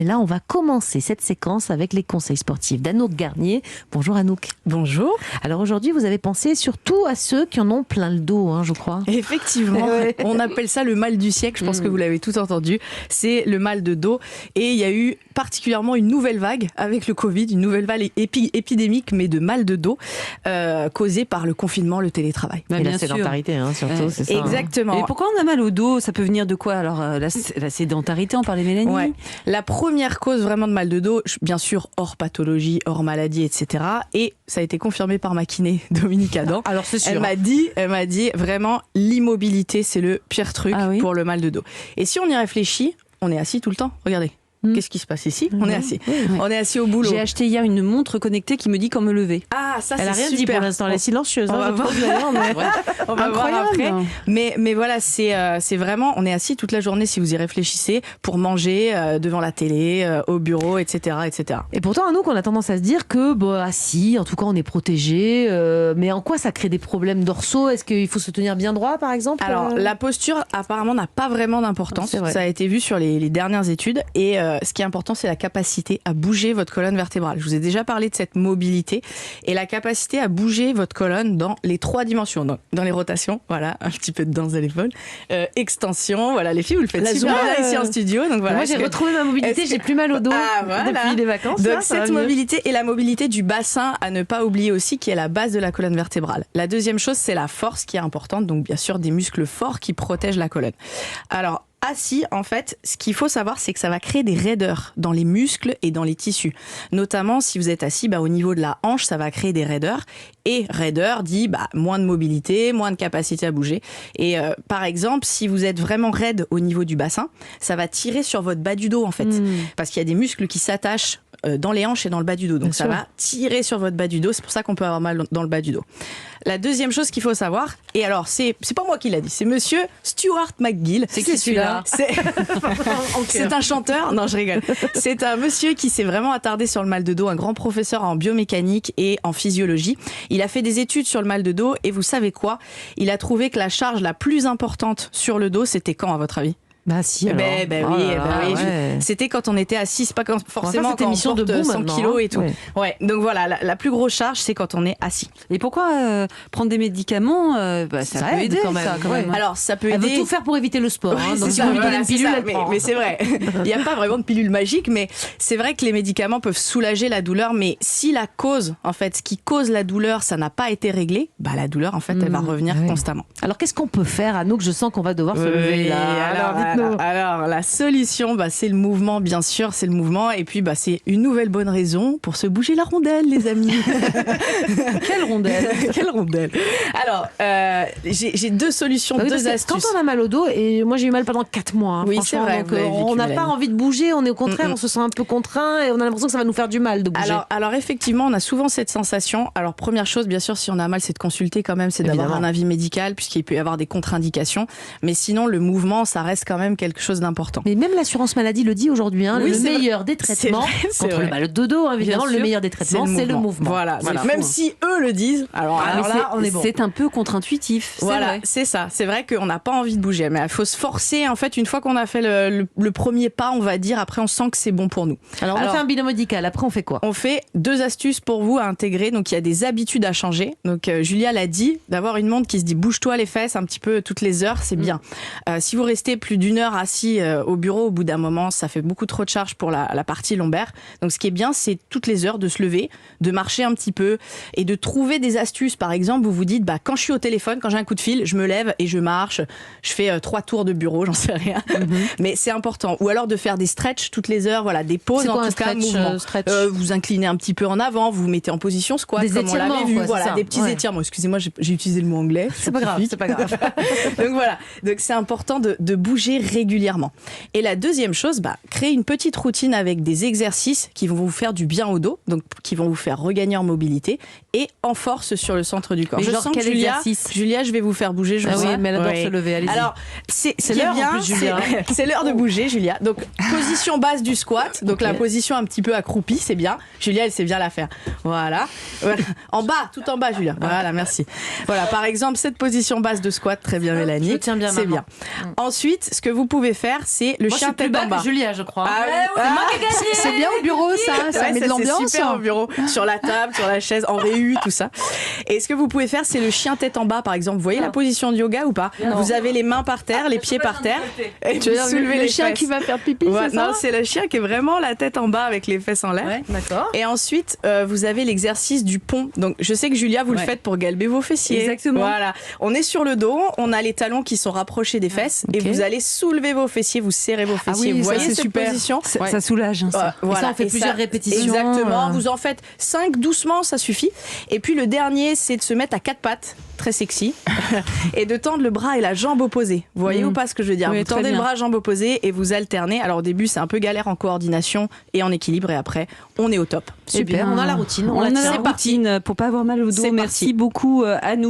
Et là, on va commencer cette séquence avec les conseils sportifs d'Anouk Garnier. Bonjour Anouk. Bonjour. Alors aujourd'hui, vous avez pensé surtout à ceux qui en ont plein le dos, je crois. Effectivement, on appelle ça le mal du siècle, je pense que vous l'avez tout entendu. C'est le mal de dos. Et il y a eu particulièrement une nouvelle vague avec le Covid, une nouvelle vague épidémique, mais de mal de dos, causée par le confinement, le télétravail. Et la sédentarité, surtout, c'est ça. Exactement. Et pourquoi on a mal au dos? Ça peut venir de quoi? Alors, la sédentarité, on parlait Mélanie. Ouais. La première cause vraiment de mal de dos, bien sûr, hors pathologie, hors maladie, etc. Et ça a été confirmé par ma kiné, Dominique Adam. Alors c'est sûr. Elle m'a dit vraiment, l'immobilité, c'est le pire truc pour le mal de dos. Et si on y réfléchit, on est assis tout le temps. Regardez. Qu'est-ce qui se passe ici? On est assis. On est assis au boulot. J'ai acheté hier une montre connectée qui me dit quand me lever. Ah, ça c'est super. Elle a rien dit pour l'instant, elle est silencieuse. On va voir. On va voir après. Mais voilà, c'est vraiment, on est assis toute la journée si vous y réfléchissez pour manger devant la télé, au bureau, etc., etc. Et pourtant, Anouk, on a tendance à se dire que, assis, en tout cas, on est protégé. Mais en quoi ça crée des problèmes dorsaux? Est-ce qu'il faut se tenir bien droit, par exemple? Alors, la posture, apparemment, n'a pas vraiment d'importance. Ça a été vu sur les dernières études. Et ce qui est important, c'est la capacité à bouger votre colonne vertébrale. Je vous ai déjà parlé de cette mobilité et la capacité à bouger votre colonne dans les 3 dimensions. Donc, dans les rotations, voilà, un petit peu de danse à l'épaule, extension, voilà, les filles, vous le faites super bien ici en studio. Donc voilà. Moi, j'ai retrouvé ma mobilité, j'ai plus mal au dos depuis les vacances. Donc cette mobilité et la mobilité du bassin à ne pas oublier aussi, qui est la base de la colonne vertébrale. La deuxième chose, c'est la force qui est importante. Donc bien sûr, des muscles forts qui protègent la colonne. Alors, assis, en fait, ce qu'il faut savoir, c'est que ça va créer des raideurs dans les muscles et dans les tissus. Notamment, si vous êtes assis, au niveau de la hanche, ça va créer des raideurs. Et raideur dit moins de mobilité, moins de capacité à bouger. Et par exemple, si vous êtes vraiment raide au niveau du bassin, ça va tirer sur votre bas du dos, en fait. Parce qu'il y a des muscles qui s'attachent dans les hanches et dans le bas du dos. Donc ça va tirer sur votre bas du dos. C'est pour ça qu'on peut avoir mal dans le bas du dos. La deuxième chose qu'il faut savoir, et alors c'est pas moi qui l'a dit, c'est monsieur Stuart McGill. C'est qui celui-là? C'est un chanteur. Non, je rigole. C'est un monsieur qui s'est vraiment attardé sur le mal de dos, un grand professeur en biomécanique et en physiologie. Il a fait des études sur le mal de dos et vous savez quoi? Il a trouvé que la charge la plus importante sur le dos, c'était quand, à votre avis? Si, alors. Oui. C'était quand on était assis, c'est pas forcément quand on porte 100 kilos et tout. Ouais. Donc voilà, la plus grosse charge, c'est quand on est assis. Et pourquoi prendre des médicaments? Ça peut aider quand même. Alors ça peut aider. Elle veut tout faire pour éviter le sport. Donc si vous lui donnez une pilule, mais c'est vrai. Il n'y a pas vraiment de pilule magique, mais c'est vrai que les médicaments peuvent soulager la douleur. Mais si la cause, en fait, ce qui cause la douleur, ça n'a pas été réglé, la douleur, en fait, elle va revenir constamment. Alors qu'est-ce qu'on peut faire, Anouk? Je sens qu'on va devoir se lever là. Alors, la solution, c'est le mouvement, bien sûr, c'est le mouvement. Et puis, c'est une nouvelle bonne raison pour se bouger la rondelle, les amis. Quelle rondelle? Quelle rondelle? Alors, j'ai 2 solutions, 2 astuces. Quand on a mal au dos, et moi j'ai eu mal pendant 4 mois, oui, c'est vrai, donc on n'a pas envie de bouger, on est au contraire, on se sent un peu contraint et on a l'impression que ça va nous faire du mal de bouger. Alors effectivement, on a souvent cette sensation. Alors, première chose, bien sûr, si on a mal, c'est de consulter quand même, c'est d'avoir un avis médical, puisqu'il peut y avoir des contre-indications. Mais sinon, le mouvement, ça reste quand même quelque chose d'important. Mais même l'assurance maladie le dit aujourd'hui, le meilleur des traitements contre le mal de dos, évidemment, le meilleur des traitements, c'est le mouvement. Voilà. Même si eux le disent, alors là, on est bon. C'est un peu contre-intuitif. Voilà, c'est ça. C'est vrai qu'on n'a pas envie de bouger, mais il faut se forcer. En fait, une fois qu'on a fait le premier pas, on va dire, après on sent que c'est bon pour nous. Alors on fait un bilan médical, après on fait quoi? On fait 2 astuces pour vous à intégrer. Donc il y a des habitudes à changer. Donc Julia l'a dit, d'avoir une montre qui se dit bouge-toi les fesses un petit peu toutes les heures, c'est bien. Si vous restez plus d'1 heure assis au bureau, au bout d'un moment, ça fait beaucoup trop de charge pour la partie lombaire. Donc ce qui est bien, c'est toutes les heures de se lever, de marcher un petit peu et de trouver des astuces. Par exemple, vous vous dites, quand je suis au téléphone, quand j'ai un coup de fil, je me lève et je marche, je fais 3 tours de bureau, j'en sais rien. Mais c'est important. Ou alors de faire des stretches toutes les heures, voilà, des pauses, en tout cas, mouvement. Vous inclinez un petit peu en avant, vous vous mettez en position squat, comme on l'avait vu. Voilà, des petits étirements. Excusez-moi, j'ai utilisé le mot anglais. C'est pas grave. Donc voilà. Donc c'est important de bouger régulièrement. Et la deuxième chose, créer une petite routine avec des exercices qui vont vous faire du bien au dos, donc qui vont vous faire regagner en mobilité et en force sur le centre du corps. Mais je sens que Julia, je vais vous faire bouger. Oui, mais elle adore se lever. Allez-y. Alors, c'est l'heure en plus, Julia. C'est l'heure de bouger, Julia. Donc, position basse du squat. Donc, la position un petit peu accroupie, c'est bien. Julia, elle sait bien la faire. Voilà. En bas, tout en bas, Julia. Voilà, merci. Voilà, par exemple, cette position basse de squat, très bien, Mélanie. Je tiens bien. C'est bien. Ensuite, ce que vous pouvez faire, c'est le chien tête en bas. Julia, je crois. C'est bien au bureau, ça met de l'ambiance. C'est super au bureau, sur la table, sur la chaise, en réu, tout ça. Et ce que vous pouvez faire, c'est le chien tête en bas, par exemple. Vous voyez la position de yoga ou pas? Vous avez les mains par terre, les pieds par terre. Et tu veux dire le chien qui va faire pipi, c'est ça? Non, c'est le chien qui est vraiment la tête en bas avec les fesses en l'air. Ouais, d'accord. Et ensuite, vous avez l'exercice du pont. Donc, je sais que Julia, vous le faites pour galber vos fessiers. Exactement. Voilà. On est sur le dos, on a les talons qui sont rapprochés des fesses et vous allez soulever vos fessiers, vous serrez vos fessiers. Vous voyez cette position? Ça soulage. Voilà. Et ça, on fait plusieurs répétitions. Exactement. Vous en faites 5 doucement, ça suffit. Et puis le dernier, c'est de se mettre à 4 pattes, très sexy, et de tendre le bras et la jambe opposée. Vous voyez ou pas ce que je veux dire? Oui, vous tendez le bras, jambe opposée, et vous alternez. Alors au début, c'est un peu galère en coordination et en équilibre, et après, on est au top. Super, on a la routine. On a la routine pour pas avoir mal au dos. Merci beaucoup, Anouk.